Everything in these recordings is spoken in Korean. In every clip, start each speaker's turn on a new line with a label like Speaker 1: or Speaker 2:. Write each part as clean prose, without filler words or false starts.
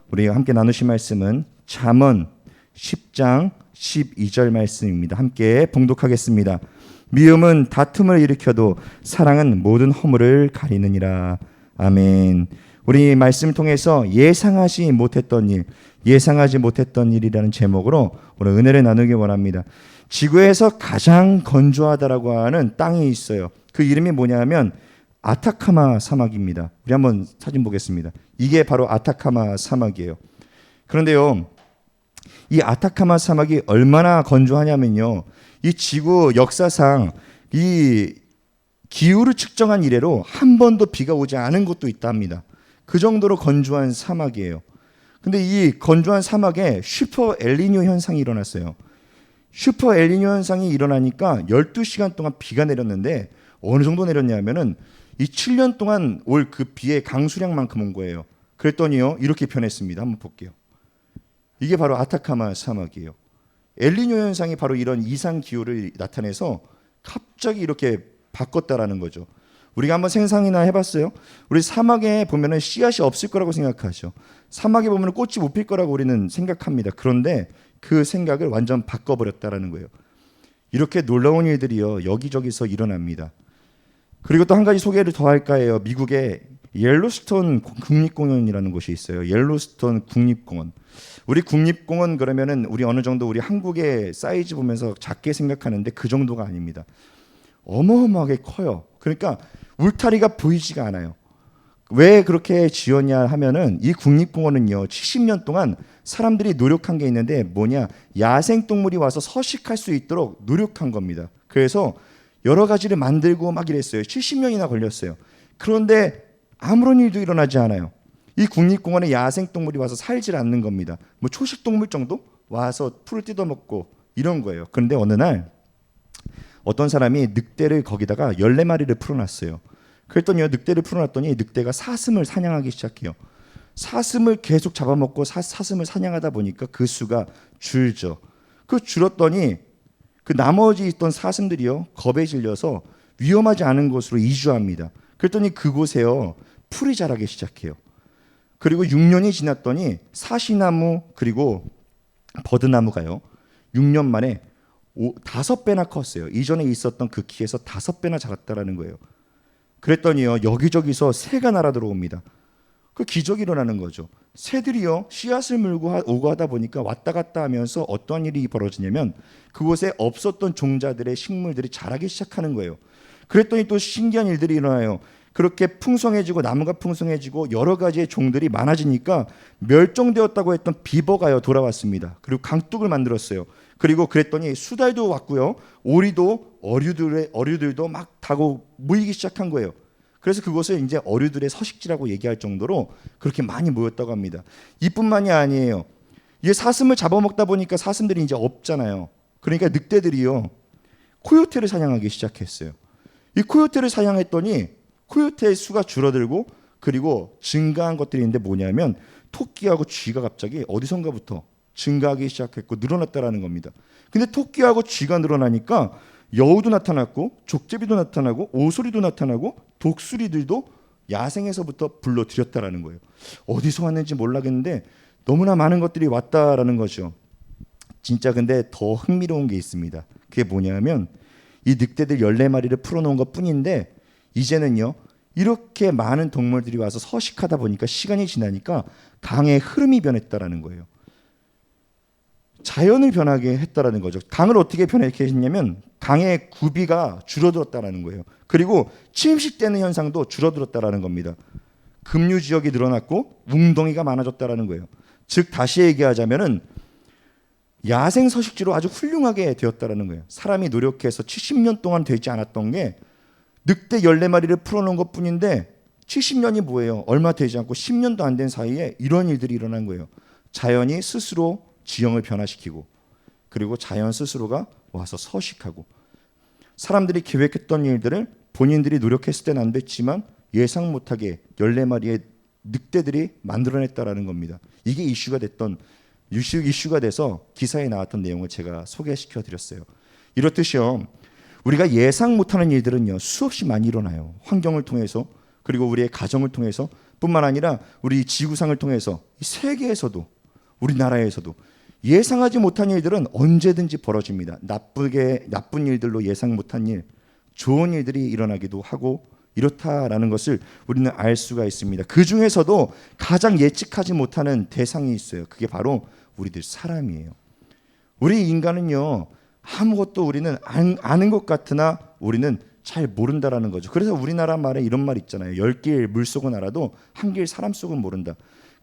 Speaker 1: 우리가 함께 나누실 말씀은 잠언 10장 12절 말씀입니다. 함께 봉독하겠습니다. 미움은 다툼을 일으켜도 사랑은 모든 허물을 가리느니라. 아멘. 우리 말씀을 통해서 예상하지 못했던 일이라는 제목으로 오늘 은혜를 나누기 원합니다. 지구에서 가장 건조하다라고 하는 땅이 있어요. 그 이름이 뭐냐면 아타카마 사막입니다. 우리 한번 사진 보겠습니다. 이게 바로 아타카마 사막이에요. 그런데요, 이 아타카마 사막이 얼마나 건조하냐면요, 이 지구 역사상 이 기후를 측정한 이래로 한 번도 비가 오지 않은 곳도 있답니다. 그 정도로 건조한 사막이에요. 근데 이 건조한 사막에 슈퍼 엘니뇨 현상이 일어났어요. 슈퍼 엘니뇨 현상이 일어나니까 12시간 동안 비가 내렸는데 어느 정도 내렸냐면은 이 7년 동안 올 그 비의 강수량만큼 온 거예요. 그랬더니요, 이렇게 변했습니다. 한번 볼게요. 이게 바로 아타카마 사막이에요. 엘니뇨 현상이 바로 이런 이상 기후를 나타내서 갑자기 이렇게 바꿨다라는 거죠. 우리가 한번 생상이나 해봤어요? 우리 사막에 보면은 씨앗이 없을 거라고 생각하죠. 사막에 보면은 꽃이 못 필 거라고 우리는 생각합니다. 그런데 그 생각을 완전 바꿔버렸다라는 거예요. 이렇게 놀라운 일들이요, 여기저기서 일어납니다. 그리고 또 한 가지 소개를 더 할까 해요. 미국의 옐로스톤 국립공원이라는 곳이 있어요. 옐로스톤 국립공원. 우리 국립공원 그러면은 우리 어느 정도 우리 한국의 사이즈 보면서 작게 생각하는데 그 정도가 아닙니다. 어마어마하게 커요. 그러니까 울타리가 보이지가 않아요. 왜 그렇게 지었냐 하면은 이 국립공원은요, 70년 동안 사람들이 노력한 게 있는데 뭐냐, 야생동물이 와서 서식할 수 있도록 노력한 겁니다. 그래서 여러 가지를 만들고 막 이랬어요. 70년이나 걸렸어요. 그런데 아무런 일도 일어나지 않아요. 이 국립공원에 야생동물이 와서 살질 않는 겁니다. 뭐 초식동물 정도 와서 풀을 뜯어먹고 이런 거예요. 그런데 어느 날 어떤 사람이 늑대를 거기다가 14마리를 풀어놨어요. 그랬더니 늑대를 풀어놨더니 늑대가 사슴을 사냥하기 시작해요. 사슴을 계속 잡아먹고 사슴을 사냥하다 보니까 그 수가 줄죠. 그 줄었더니 그 나머지 있던 사슴들이요, 겁에 질려서 위험하지 않은 곳으로 이주합니다. 그랬더니 그곳에요, 풀이 자라기 시작해요. 그리고 6년이 지났더니 사시나무 그리고 버드나무가요, 6년 만에 5배나 컸어요. 이전에 있었던 그 키에서 5배나 자랐다라는 거예요. 그랬더니요, 여기저기서 새가 날아 들어옵니다. 그 기적이 일어나는 거죠. 새들이요, 씨앗을 물고 오고 하다 보니까 왔다 갔다 하면서 어떤 일이 벌어지냐면 그곳에 없었던 종자들의 식물들이 자라기 시작하는 거예요. 그랬더니 또 신기한 일들이 일어나요. 그렇게 풍성해지고 나무가 풍성해지고 여러 가지의 종들이 많아지니까 멸종되었다고 했던 비버가요, 돌아왔습니다. 그리고 강둑을 만들었어요. 그리고 그랬더니 수달도 왔고요, 오리도 어류들도 막 타고 모이기 시작한 거예요. 그래서 그곳을 이제 어류들의 서식지라고 얘기할 정도로 그렇게 많이 모였다고 합니다. 이뿐만이 아니에요. 이게 사슴을 잡아먹다 보니까 사슴들이 이제 없잖아요. 그러니까 늑대들이요, 코요테를 사냥하기 시작했어요. 이 코요테를 사냥했더니 코요테의 수가 줄어들고 그리고 증가한 것들이 있는데 뭐냐면 토끼하고 쥐가 갑자기 어디선가부터 증가하기 시작했고 늘어났다라는 겁니다. 근데 토끼하고 쥐가 늘어나니까 여우도 나타났고 족제비도 나타나고 오소리도 나타나고 독수리들도 야생에서부터 불러들였다라는 거예요. 어디서 왔는지 몰라겠는데 너무나 많은 것들이 왔다라는 거죠. 진짜 근데 더 흥미로운 게 있습니다. 그게 뭐냐면 이 늑대들 14마리를 풀어놓은 것 뿐인데 이제는요, 이렇게 많은 동물들이 와서 서식하다 보니까 시간이 지나니까 강의 흐름이 변했다라는 거예요. 자연을 변하게 했다라는 거죠. 강을 어떻게 변하게 했냐면 강의 구비가 줄어들었다라는 거예요. 그리고 침식되는 현상도 줄어들었다라는 겁니다. 급류 지역이 늘어났고 웅덩이가 많아졌다라는 거예요. 즉 다시 얘기하자면은 야생 서식지로 아주 훌륭하게 되었다라는 거예요. 사람이 노력해서 70년 동안 되지 않았던 게 늑대 14마리를 풀어놓은 것뿐인데 70년이 뭐예요? 얼마 되지 않고 10년도 안 된 사이에 이런 일들이 일어난 거예요. 자연이 스스로 지형을 변화시키고 그리고 자연 스스로가 와서 서식하고 사람들이 계획했던 일들을 본인들이 노력했을 때는 안 됐지만 예상 못하게 14마리의 늑대들이 만들어냈다라는 겁니다. 이게 이슈가 돼서 기사에 나왔던 내용을 제가 소개시켜 드렸어요. 이렇듯이요, 우리가 예상 못하는 일들은요 수없이 많이 일어나요. 환경을 통해서, 그리고 우리의 가정을 통해서 뿐만 아니라 우리 지구상을 통해서, 이 세계에서도, 우리나라에서도 예상하지 못한 일들은 언제든지 벌어집니다. 나쁜 일들로 예상 못한 일, 좋은 일들이 일어나기도 하고 이렇다라는 것을 우리는 알 수가 있습니다. 그 중에서도 가장 예측하지 못하는 대상이 있어요. 그게 바로 우리들 사람이에요. 우리 인간은요 아무것도 우리는 아는 것 같으나 우리는 잘 모른다라는 거죠. 그래서 우리나라 말에 이런 말 있잖아요. 10길 물속은 알아도 한 길 사람 속은 모른다.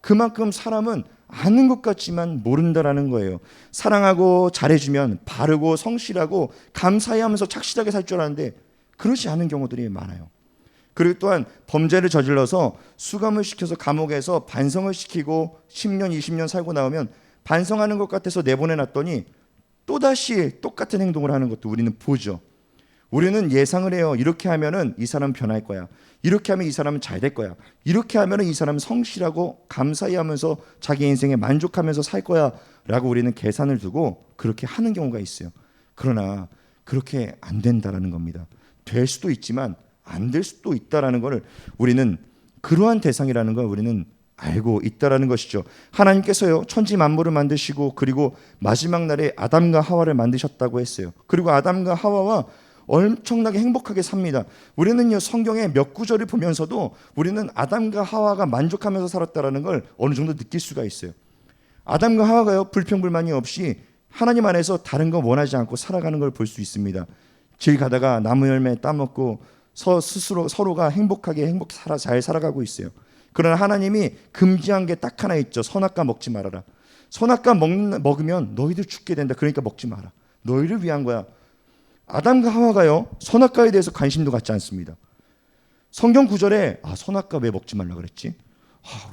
Speaker 1: 그만큼 사람은 아는 것 같지만 모른다라는 거예요. 사랑하고 잘해주면 바르고 성실하고 감사히 하면서 착실하게 살 줄 아는데 그렇지 않은 경우들이 많아요. 그리고 또한 범죄를 저질러서 수감을 시켜서 감옥에서 반성을 시키고 10년 20년 살고 나오면 반성하는 것 같아서 내보내놨더니 또다시 똑같은 행동을 하는 것도 우리는 보죠. 우리는 예상을 해요. 이렇게 하면은 이 사람은 변할 거야. 이렇게 하면 이 사람은 잘 될 거야. 이렇게 하면은 이 사람은 성실하고 감사히 하면서 자기 인생에 만족하면서 살 거야 라고 우리는 계산을 두고 그렇게 하는 경우가 있어요. 그러나 그렇게 안 된다라는 겁니다. 될 수도 있지만 안 될 수도 있다라는 것을 우리는, 그러한 대상이라는 걸 우리는 알고 있다라는 것이죠. 하나님께서요 천지 만물을 만드시고 그리고 마지막 날에 아담과 하와를 만드셨다고 했어요. 그리고 아담과 하와와 엄청나게 행복하게 삽니다. 우리는요 성경의 몇 구절을 보면서도 우리는 아담과 하와가 만족하면서 살았다라는 걸 어느 정도 느낄 수가 있어요. 아담과 하와가요 불평불만이 없이 하나님 안에서 다른 거 원하지 않고 살아가는 걸 볼 수 있습니다. 길 가다가 나무 열매 따먹고 스스로 서로가 잘 살아가고 있어요. 그러나 하나님이 금지한 게 딱 하나 있죠. 선악과 먹지 말아라. 선악과 먹으면 너희들 죽게 된다. 그러니까 먹지 마라. 너희를 위한 거야. 아담과 하와가요 선악과에 대해서 관심도 갖지 않습니다. 성경 구절에 선악과 왜 먹지 말라 그랬지?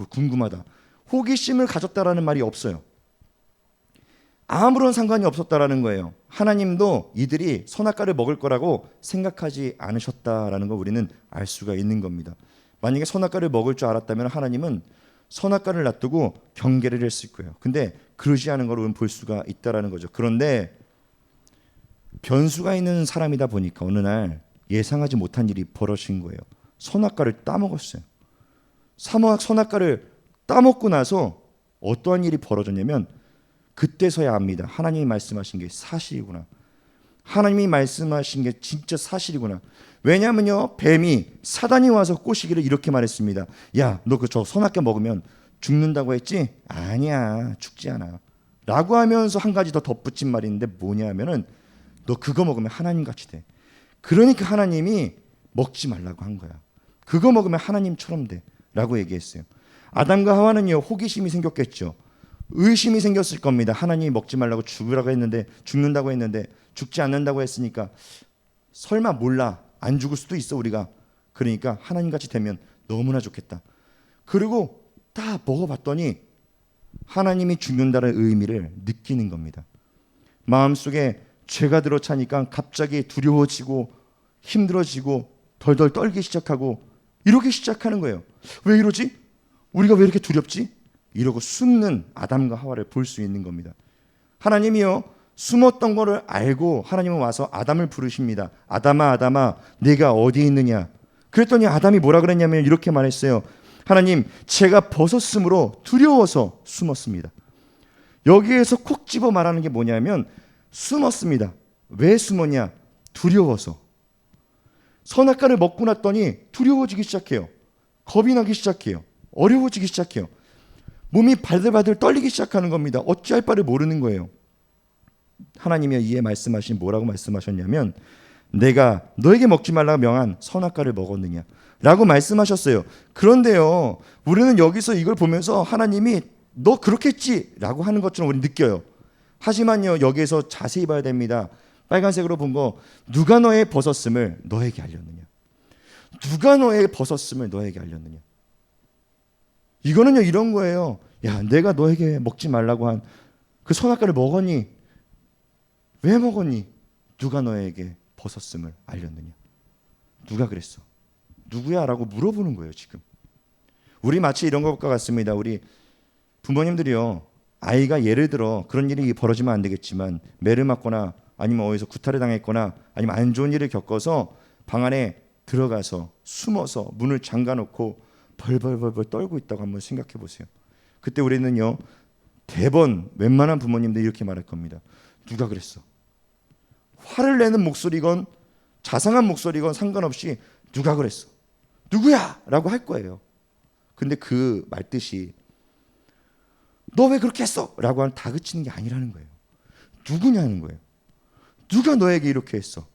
Speaker 1: 궁금하다. 호기심을 가졌다라는 말이 없어요. 아무런 상관이 없었다라는 거예요. 하나님도 이들이 선악과를 먹을 거라고 생각하지 않으셨다라는 걸 우리는 알 수가 있는 겁니다. 만약에 선악과를 먹을 줄 알았다면 하나님은 선악과를 놔두고 경계를 했을 거예요. 근데 그러지 않은 걸 우리는 볼 수가 있다라는 거죠. 그런데 변수가 있는 사람이다 보니까 어느 날 예상하지 못한 일이 벌어진 거예요. 선악과를 따먹었어요. 선악과를 따먹고 나서 어떠한 일이 벌어졌냐면 그때서야 압니다. 하나님이 말씀하신 게 사실이구나. 하나님이 말씀하신 게 진짜 사실이구나. 왜냐하면요 뱀이 사단이 와서 꼬시기를 이렇게 말했습니다. 야, 너 저 선악과 먹으면 죽는다고 했지? 아니야, 죽지 않아 라고 하면서 한 가지 더 덧붙인 말이 있는데 뭐냐면은 너 그거 먹으면 하나님같이 돼. 그러니까 하나님이 먹지 말라고 한 거야. 그거 먹으면 하나님처럼 돼 라고 얘기했어요. 아담과 하와는요 호기심이 생겼겠죠. 의심이 생겼을 겁니다. 하나님이 먹지 말라고 죽는다고 했는데 죽지 않는다고 했으니까 설마 몰라, 안 죽을 수도 있어 우리가. 그러니까 하나님같이 되면 너무나 좋겠다. 그리고 다 먹어봤더니 하나님이 죽는다는 의미를 느끼는 겁니다. 마음속에 죄가 들어차니까 갑자기 두려워지고 힘들어지고 덜덜 떨기 시작하고 이렇게 시작하는 거예요. 왜 이러지? 우리가 왜 이렇게 두렵지? 이러고 숨는 아담과 하와를 볼 수 있는 겁니다. 하나님이요 숨었던 거를 알고 하나님은 와서 아담을 부르십니다. 아담아, 아담아, 내가 어디 있느냐? 그랬더니 아담이 뭐라 그랬냐면 이렇게 말했어요. 하나님, 제가 벗었으므로 두려워서 숨었습니다. 여기에서 콕 집어 말하는 게 뭐냐면 숨었습니다. 왜 숨었냐? 두려워서. 선악과를 먹고 났더니 두려워지기 시작해요. 겁이 나기 시작해요. 어려워지기 시작해요. 몸이 바들바들 떨리기 시작하는 겁니다. 어찌할 바를 모르는 거예요. 하나님이 이에 말씀하신 뭐라고 말씀하셨냐면 내가 너에게 먹지 말라고 명한 선악과를 먹었느냐 라고 말씀하셨어요. 그런데요 우리는 여기서 이걸 보면서 하나님이 너 그렇겠지 라고 하는 것처럼 우리 느껴요. 하지만요 여기에서 자세히 봐야 됩니다. 빨간색으로 본 거, 누가 너의 벗었음을 너에게 알렸느냐. 누가 너의 벗었음을 너에게 알렸느냐. 이거는요 이런 거예요. 야, 내가 너에게 먹지 말라고 한 그 선악과를 먹었니? 왜 먹었니? 누가 너에게 벗었음을 알렸느냐. 누가 그랬어? 누구야? 라고 물어보는 거예요. 지금 우리 마치 이런 것과 같습니다. 우리 부모님들이요 아이가 예를 들어 그런 일이 벌어지면 안 되겠지만 매를 맞거나 아니면 어디서 구타를 당했거나 아니면 안 좋은 일을 겪어서 방 안에 들어가서 숨어서 문을 잠가놓고 벌벌벌벌 떨고 있다고 한번 생각해 보세요. 그때 우리는요, 대번 웬만한 부모님들이 이렇게 말할 겁니다. 누가 그랬어? 화를 내는 목소리건 자상한 목소리건 상관없이 누가 그랬어? 누구야? 라고 할 거예요. 근데 그 말뜻이 너 왜 그렇게 했어? 라고 하는 다그치는 게 아니라는 거예요. 누구냐는 거예요. 누가 너에게 이렇게 했어?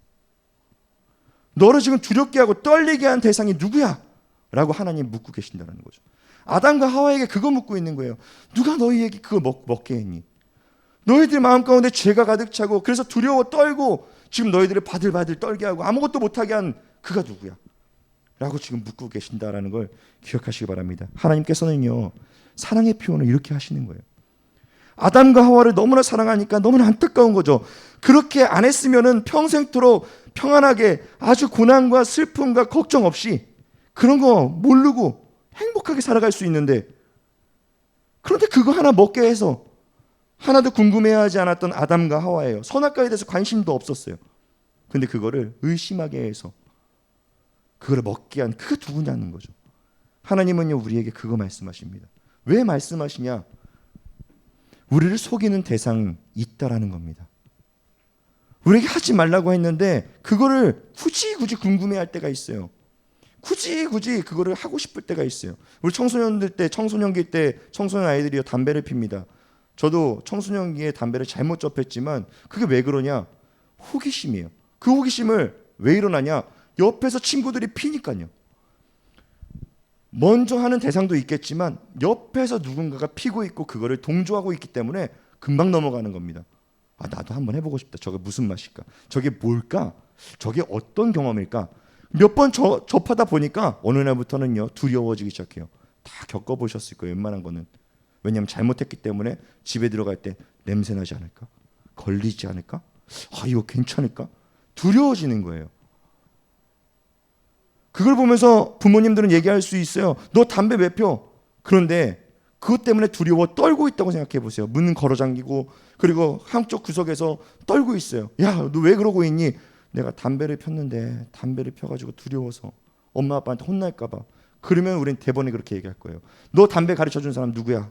Speaker 1: 너를 지금 두렵게 하고 떨리게 한 대상이 누구야? 라고 하나님 묻고 계신다는 거죠. 아담과 하와에게 그거 묻고 있는 거예요. 누가 너희에게 그거 먹게 했니? 너희들 마음 가운데 죄가 가득 차고 그래서 두려워 떨고 지금 너희들을 바들바들 떨게 하고 아무것도 못하게 한 그가 누구야? 라고 지금 묻고 계신다라는 걸 기억하시기 바랍니다. 하나님께서는요, 사랑의 표현을 이렇게 하시는 거예요. 아담과 하와를 너무나 사랑하니까 너무나 안타까운 거죠. 그렇게 안 했으면은 평생토록 평안하게 아주 고난과 슬픔과 걱정 없이 그런 거 모르고 행복하게 살아갈 수 있는데, 그런데 그거 하나 먹게 해서 하나도 궁금해하지 않았던 아담과 하와예요. 선악과에 대해서 관심도 없었어요. 근데 그거를 의심하게 해서 그거를 먹게 한 그가 누구냐는 거죠. 하나님은요, 우리에게 그거 말씀하십니다. 왜 말씀하시냐? 우리를 속이는 대상이 있다라는 겁니다. 우리에게 하지 말라고 했는데 그거를 굳이 궁금해할 때가 있어요. 굳이 그거를 하고 싶을 때가 있어요. 우리 청소년기 때 청소년 아이들이요, 담배를 핍니다. 저도 청소년기에 담배를 잘못 접했지만 그게 왜 그러냐? 호기심이에요. 그 호기심을 왜 일어나냐? 옆에서 친구들이 피니까요. 먼저 하는 대상도 있겠지만 옆에서 누군가가 피고 있고 그거를 동조하고 있기 때문에 금방 넘어가는 겁니다. 아, 나도 한번 해보고 싶다. 저게 무슨 맛일까? 저게 뭘까? 저게 어떤 경험일까? 몇 번 접하다 보니까 어느 날부터는요, 두려워지기 시작해요. 다 겪어보셨을 거예요, 웬만한 거는. 왜냐하면 잘못했기 때문에 집에 들어갈 때 냄새 나지 않을까? 걸리지 않을까? 아, 이거 괜찮을까? 두려워지는 거예요. 그걸 보면서 부모님들은 얘기할 수 있어요. 너 담배 왜 펴? 그런데 그것 때문에 두려워 떨고 있다고 생각해 보세요. 문 걸어 잠기고 그리고 한쪽 구석에서 떨고 있어요. 야, 너 왜 그러고 있니? 내가 담배를 폈는데 담배를 펴가지고 두려워서 엄마 아빠한테 혼날까 봐. 그러면 우린 대번에 그렇게 얘기할 거예요. 너 담배 가르쳐준 사람 누구야?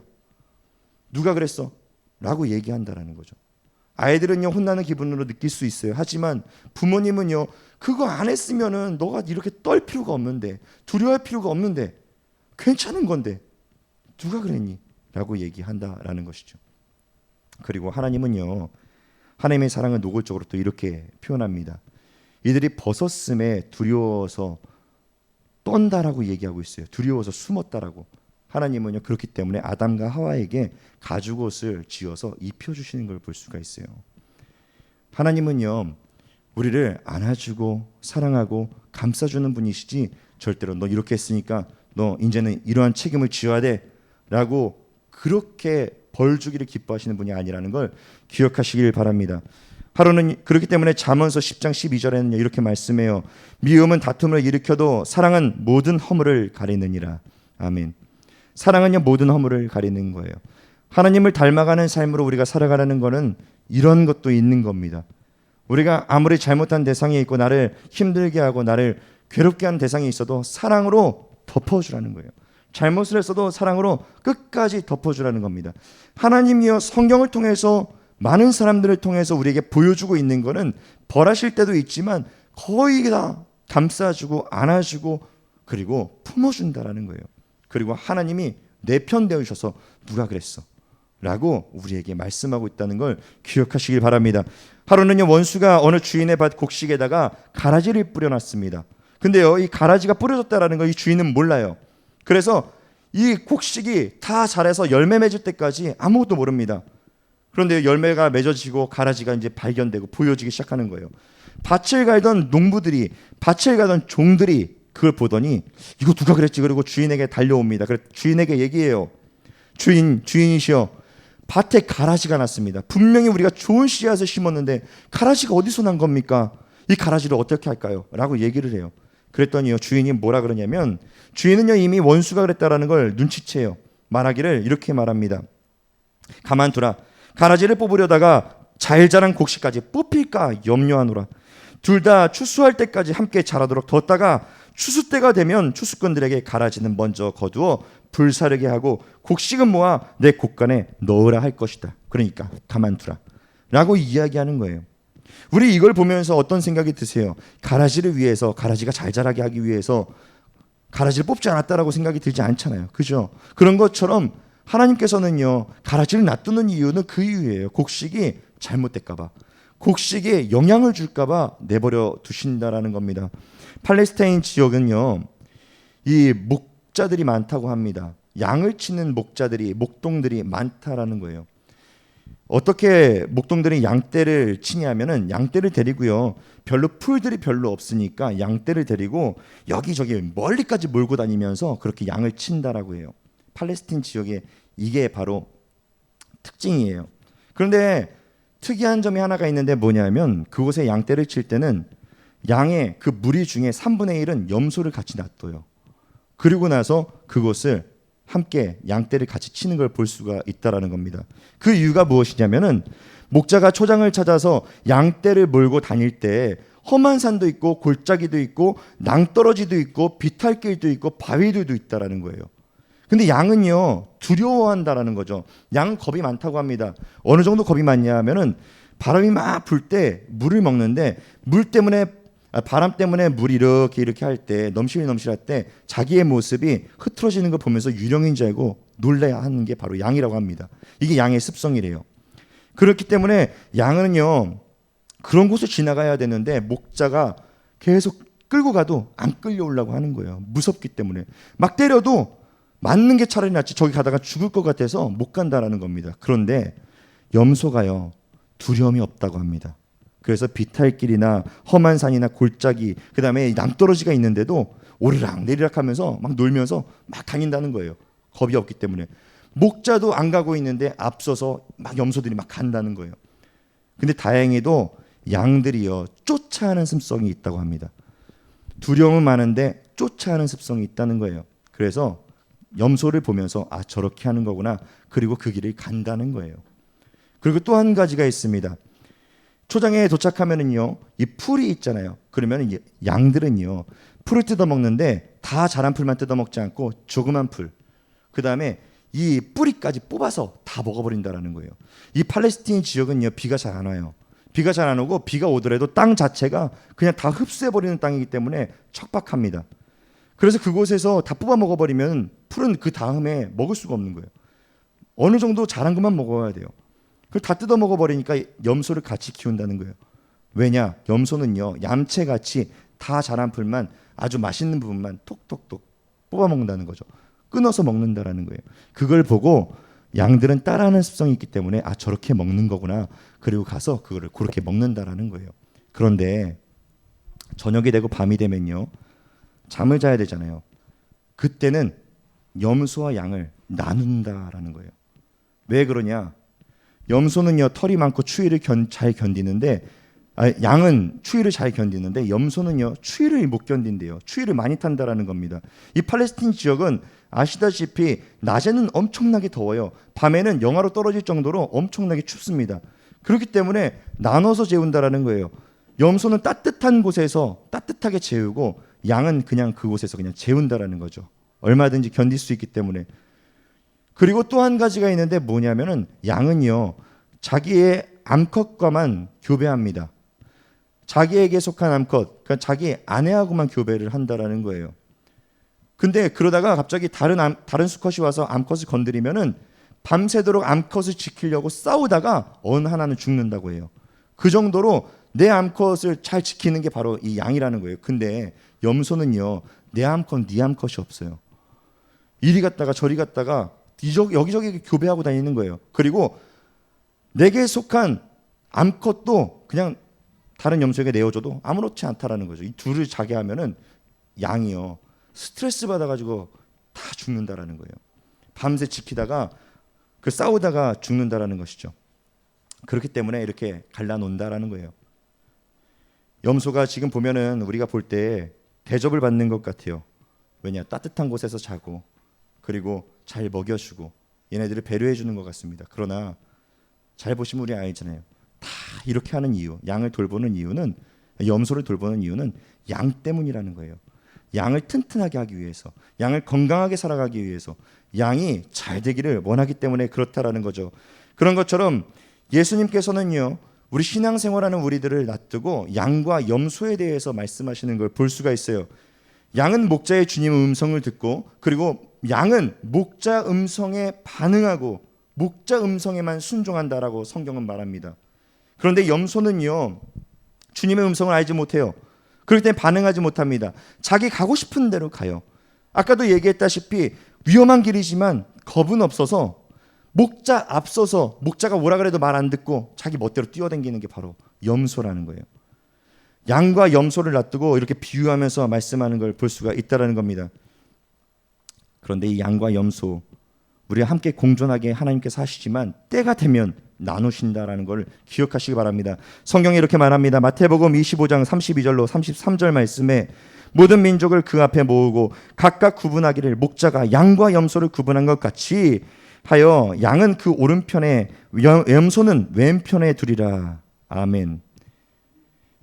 Speaker 1: 누가 그랬어? 라고 얘기한다라는 거죠. 아이들은요, 혼나는 기분으로 느낄 수 있어요. 하지만 부모님은요, 그거 안 했으면은 너가 이렇게 떨 필요가 없는데, 두려워할 필요가 없는데, 괜찮은 건데 누가 그랬니? 라고 얘기한다라는 것이죠. 그리고 하나님은요, 하나님의 사랑을 노골적으로 또 이렇게 표현합니다. 이들이 벗었음에 두려워서 떤다라고 얘기하고 있어요. 두려워서 숨었다라고. 하나님은요, 그렇기 때문에 아담과 하와에게 가죽옷을 지어서 입혀주시는 걸 볼 수가 있어요. 하나님은요, 우리를 안아주고 사랑하고 감싸주는 분이시지 절대로 너 이렇게 했으니까 너 이제는 이러한 책임을 지어야 돼 라고 그렇게 벌 주기를 기뻐하시는 분이 아니라는 걸 기억하시길 바랍니다. 하루는 그렇기 때문에 잠언서 10장 12절에는 이렇게 말씀해요. 미움은 다툼을 일으켜도 사랑은 모든 허물을 가리느니라. 아멘. 사랑은요, 모든 허물을 가리는 거예요. 하나님을 닮아가는 삶으로 우리가 살아가라는 것은 이런 것도 있는 겁니다. 우리가 아무리 잘못한 대상이 있고 나를 힘들게 하고 나를 괴롭게 하는 대상이 있어도 사랑으로 덮어주라는 거예요. 잘못을 했어도 사랑으로 끝까지 덮어주라는 겁니다. 하나님이요, 성경을 통해서 많은 사람들을 통해서 우리에게 보여주고 있는 것은 벌하실 때도 있지만 거의 다 감싸주고 안아주고 그리고 품어준다라는 거예요. 그리고 하나님이 내 편 되어주셔서 누가 그랬어? 라고 우리에게 말씀하고 있다는 걸 기억하시길 바랍니다. 하루는요, 원수가 어느 주인의 밭 곡식에다가 가라지를 뿌려놨습니다. 근데요, 이 가라지가 뿌려졌다라는 거 이 주인은 몰라요. 그래서 이 곡식이 다 자라서 열매 맺을 때까지 아무것도 모릅니다. 그런데 열매가 맺어지고 가라지가 이제 발견되고 보여지기 시작하는 거예요. 밭을 갈던 농부들이, 밭을 가던 종들이 그걸 보더니 이거 누가 그랬지? 그리고 주인에게 달려옵니다. 그래서 주인에게 얘기해요. 주인이시여, 밭에 가라지가 났습니다. 분명히 우리가 좋은 씨앗을 심었는데 가라지가 어디서 난 겁니까? 이 가라지를 어떻게 할까요? 라고 얘기를 해요. 그랬더니요, 주인이 뭐라 그러냐면, 주인은요, 이미 원수가 그랬다라는 걸 눈치채요. 말하기를 이렇게 말합니다. 가만두라. 가라지를 뽑으려다가 잘 자란 곡식까지 뽑힐까 염려하노라. 둘 다 추수할 때까지 함께 자라도록 뒀다가 추수 때가 되면 추수꾼들에게 가라지는 먼저 거두어 불사르게 하고 곡식은 모아 내 곡간에 넣으라 할 것이다. 그러니까 가만두라 라고 이야기하는 거예요. 우리 이걸 보면서 어떤 생각이 드세요? 가라지를 위해서, 가라지가 잘 자라게 하기 위해서 가라지를 뽑지 않았다라고 생각이 들지 않잖아요. 그죠? 그런 것처럼 하나님께서는요, 가라지를 놔두는 이유는 그 이유예요. 곡식이 잘못될까 봐, 곡식에 영향을 줄까 봐 내버려 두신다라는 겁니다. 팔레스타인 지역은요, 이 목자들이 많다고 합니다. 양을 치는 목동들이 많다라는 거예요. 어떻게 목동들이 양떼를 치냐면은 양떼를 데리고요, 별로 풀들이 별로 없으니까 양떼를 데리고 여기저기 멀리까지 몰고 다니면서 그렇게 양을 친다라고 해요. 팔레스타인 지역에 이게 바로 특징이에요. 그런데 특이한 점이 하나가 있는데 뭐냐면, 그곳에 양떼를 칠 때는 양의 그 무리 중에 3분의 1은 염소를 같이 놔둬요. 그리고 나서 그곳을 함께 양떼를 같이 치는 걸 볼 수가 있다라는 겁니다. 그 이유가 무엇이냐면은, 목자가 초장을 찾아서 양떼를 몰고 다닐 때 험한 산도 있고 골짜기도 있고 낭떠러지도 있고 비탈길도 있고 바위들도 있다라는 거예요. 근데 양은요, 두려워한다라는 거죠. 양 겁이 많다고 합니다. 어느 정도 겁이 많냐면은 바람이 막 불 때 물을 먹는데 바람 때문에 물이 이렇게 할 때, 넘실넘실할 때 자기의 모습이 흐트러지는 걸 보면서 유령인 줄 알고 놀라야 하는 게 바로 양이라고 합니다. 이게 양의 습성이래요. 그렇기 때문에 양은요, 그런 곳을 지나가야 되는데 목자가 계속 끌고 가도 안 끌려오려고 하는 거예요. 무섭기 때문에. 막 때려도 맞는 게 차라리 낫지, 저기 가다가 죽을 것 같아서 못 간다라는 겁니다. 그런데 염소가요, 두려움이 없다고 합니다. 그래서 비탈길이나 험한 산이나 골짜기, 그 다음에 낭떠러지가 있는데도 오르락 내리락 하면서 막 놀면서 막 다닌다는 거예요. 겁이 없기 때문에. 목자도 안 가고 있는데 앞서서 막 염소들이 막 간다는 거예요. 근데 다행히도 양들이요, 쫓아하는 습성이 있다고 합니다. 두려움은 많은데 쫓아하는 습성이 있다는 거예요. 그래서 염소를 보면서 아, 저렇게 하는 거구나, 그리고 그 길을 간다는 거예요. 그리고 또 한 가지가 있습니다. 초장에 도착하면은요, 이 풀이 있잖아요. 그러면 양들은요, 풀을 뜯어 먹는데 다 자란 풀만 뜯어 먹지 않고 조그만 풀, 그 다음에 이 뿌리까지 뽑아서 다 먹어버린다라는 거예요. 이 팔레스타인 지역은요, 비가 잘 안 와요. 비가 잘 안 오고, 비가 오더라도 땅 자체가 그냥 다 흡수해버리는 땅이기 때문에 척박합니다. 그래서 그곳에서 다 뽑아 먹어버리면 풀은 그 다음에 먹을 수가 없는 거예요. 어느 정도 자란 것만 먹어야 돼요. 그걸 다 뜯어 먹어버리니까 염소를 같이 키운다는 거예요. 왜냐? 염소는요, 얌체같이 다 자란 풀만, 아주 맛있는 부분만 톡톡톡 뽑아 먹는다는 거죠. 끊어서 먹는다라는 거예요. 그걸 보고 양들은 따라하는 습성이 있기 때문에 아, 저렇게 먹는 거구나, 그리고 가서 그거를 그렇게 먹는다라는 거예요. 그런데 저녁이 되고 밤이 되면요, 잠을 자야 되잖아요. 그때는 염소와 양을 나눈다라는 거예요. 왜 그러냐? 염소는요, 털이 많고 추위를 잘 견디는데, 양은 추위를 잘 견디는데 염소는요, 추위를 못 견딘대요. 추위를 많이 탄다라는 겁니다. 이 팔레스타인 지역은 아시다시피 낮에는 엄청나게 더워요. 밤에는 영하로 떨어질 정도로 엄청나게 춥습니다. 그렇기 때문에 나눠서 재운다라는 거예요. 염소는 따뜻한 곳에서 따뜻하게 재우고, 양은 그냥 그곳에서 그냥 재운다라는 거죠. 얼마든지 견딜 수 있기 때문에. 그리고 또 한 가지가 있는데 뭐냐면은, 양은요, 자기의 암컷과만 교배합니다. 자기에게 속한 암컷, 그러니까 자기 아내하고만 교배를 한다라는 거예요. 근데 그러다가 갑자기 다른 수컷이 와서 암컷을 건드리면은 밤새도록 암컷을 지키려고 싸우다가 어느 하나는 죽는다고 해요. 그 정도로 내 암컷을 잘 지키는 게 바로 이 양이라는 거예요. 근데 염소는요, 내 암컷, 네 암컷이 없어요. 이리 갔다가 저리 갔다가 여기저기 교배하고 다니는 거예요. 그리고 내게 속한 암컷도 그냥 다른 염소에게 내어줘도 아무렇지 않다라는 거죠. 이 둘을 자게 하면은 양이요, 스트레스 받아가지고 다 죽는다라는 거예요. 밤새 지키다가 싸우다가 죽는다라는 것이죠. 그렇기 때문에 이렇게 갈라놓는다라는 거예요. 염소가 지금 보면은 우리가 볼 때 대접을 받는 것 같아요. 왜냐? 따뜻한 곳에서 자고, 그리고 잘 먹여주고 얘네들을 배려해 주는 것 같습니다. 그러나 잘 보시면 우리 알잖아요. 다 이렇게 하는 이유, 양을 돌보는 이유는, 염소를 돌보는 이유는 양 때문이라는 거예요. 양을 튼튼하게 하기 위해서, 양을 건강하게 살아가기 위해서, 양이 잘 되기를 원하기 때문에 그렇다라는 거죠. 그런 것처럼 예수님께서는요, 우리 신앙생활하는 우리들을 놔두고 양과 염소에 대해서 말씀하시는 걸 볼 수가 있어요. 양은 목자의 주님의 음성을 듣고, 그리고 양은 목자 음성에 반응하고 목자 음성에만 순종한다라고 성경은 말합니다. 그런데 염소는요, 주님의 음성을 알지 못해요. 그럴 때 반응하지 못합니다. 자기 가고 싶은 대로 가요. 아까도 얘기했다시피 위험한 길이지만 겁은 없어서 목자 앞서서, 목자가 뭐라 그래도 말 안 듣고 자기 멋대로 뛰어다니는 게 바로 염소라는 거예요. 양과 염소를 놔두고 이렇게 비유하면서 말씀하는 걸 볼 수가 있다는 겁니다. 그런데 이 양과 염소, 우리와 함께 공존하게 하나님께서 하시지만 때가 되면 나누신다라는 걸 기억하시기 바랍니다. 성경에 이렇게 말합니다. 마태복음 25장 32절로 33절 말씀에 모든 민족을 그 앞에 모으고 각각 구분하기를 목자가 양과 염소를 구분한 것 같이 하여 양은 그 오른편에 염소는 왼편에 두리라. 아멘.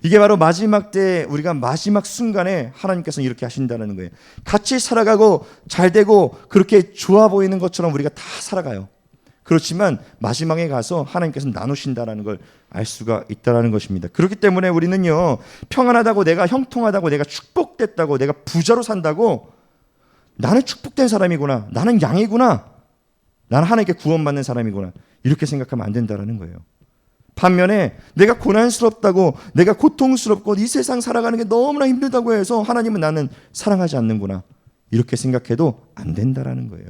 Speaker 1: 이게 바로 마지막 때, 우리가 마지막 순간에 하나님께서 이렇게 하신다는 거예요. 같이 살아가고 잘 되고 그렇게 좋아 보이는 것처럼 우리가 다 살아가요. 그렇지만 마지막에 가서 하나님께서 나누신다는 걸 알 수가 있다는 것입니다. 그렇기 때문에 우리는요, 평안하다고, 내가 형통하다고, 내가 축복됐다고, 내가 부자로 산다고 나는 축복된 사람이구나, 나는 양이구나, 나는 하나님께 구원받는 사람이구나, 이렇게 생각하면 안 된다는 거예요. 반면에 내가 고난스럽다고, 내가 고통스럽고 이 세상 살아가는 게 너무나 힘들다고 해서 하나님은 나는 사랑하지 않는구나, 이렇게 생각해도 안 된다는 거예요.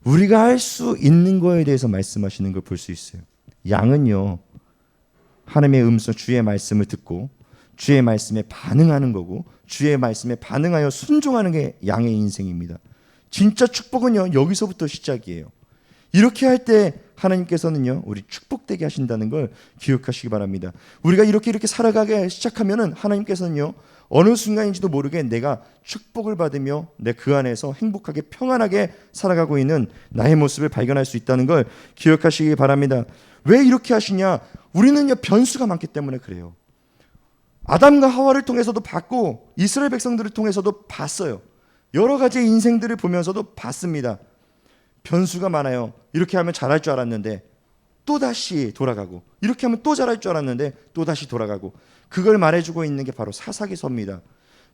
Speaker 1: 우리가 할 수 있는 거에 대해서 말씀하시는 걸 볼 수 있어요. 양은요, 하나님의 음성, 주의 말씀을 듣고 주의 말씀에 반응하는 거고, 주의 말씀에 반응하여 순종하는 게 양의 인생입니다. 진짜 축복은요, 여기서부터 시작이에요. 이렇게 할 때 하나님께서는요, 우리 축복되게 하신다는 걸 기억하시기 바랍니다. 우리가 이렇게 살아가게 시작하면은 하나님께서는요, 어느 순간인지도 모르게 내가 축복을 받으며 내 그 안에서 행복하게 평안하게 살아가고 있는 나의 모습을 발견할 수 있다는 걸 기억하시기 바랍니다. 왜 이렇게 하시냐? 우리는요, 변수가 많기 때문에 그래요. 아담과 하와를 통해서도 봤고 이스라엘 백성들을 통해서도 봤어요. 여러 가지 인생들을 보면서도 봤습니다. 변수가 많아요. 이렇게 하면 잘할 줄 알았는데 또다시 돌아가고, 이렇게 하면 또 잘할 줄 알았는데 또다시 돌아가고, 그걸 말해주고 있는 게 바로 사사기서입니다.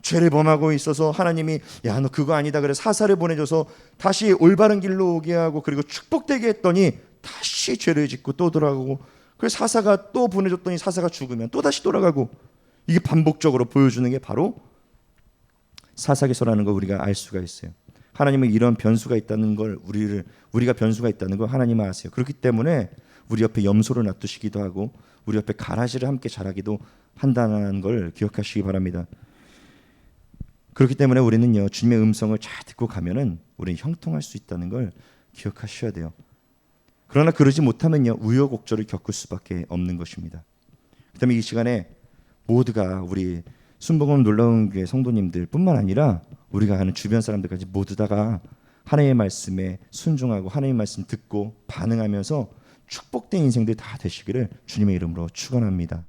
Speaker 1: 죄를 범하고 있어서 하나님이 야, 너 그거 아니다 그래 사사를 보내줘서 다시 올바른 길로 오게 하고, 그리고 축복되게 했더니 다시 죄를 짓고 또 돌아가고, 그래서 사사가 또 보내줬더니 사사가 죽으면 또 다시 돌아가고, 이게 반복적으로 보여주는 게 바로 사사기서라는 걸 우리가 알 수가 있어요. 하나님은 이런 변수가 있다는 걸, 우리가 변수가 있다는 걸 하나님은 아세요. 그렇기 때문에 우리 옆에 염소를 놔두시기도 하고 우리 옆에 가라지를 함께 자라기도 한다는 걸 기억하시기 바랍니다. 그렇기 때문에 우리는요, 주님의 음성을 잘 듣고 가면은 우리는 형통할 수 있다는 걸 기억하셔야 돼요. 그러나 그러지 못하면요, 우여곡절을 겪을 수밖에 없는 것입니다. 그다음에 이 시간에 모두가, 우리 순복음 놀라운 교회 성도님들 뿐만 아니라 우리가 아는 주변 사람들까지 모두 다가 하나님의 말씀에 순종하고 하나님의 말씀 듣고 반응하면서 축복된 인생들 다 되시기를 주님의 이름으로 축원합니다.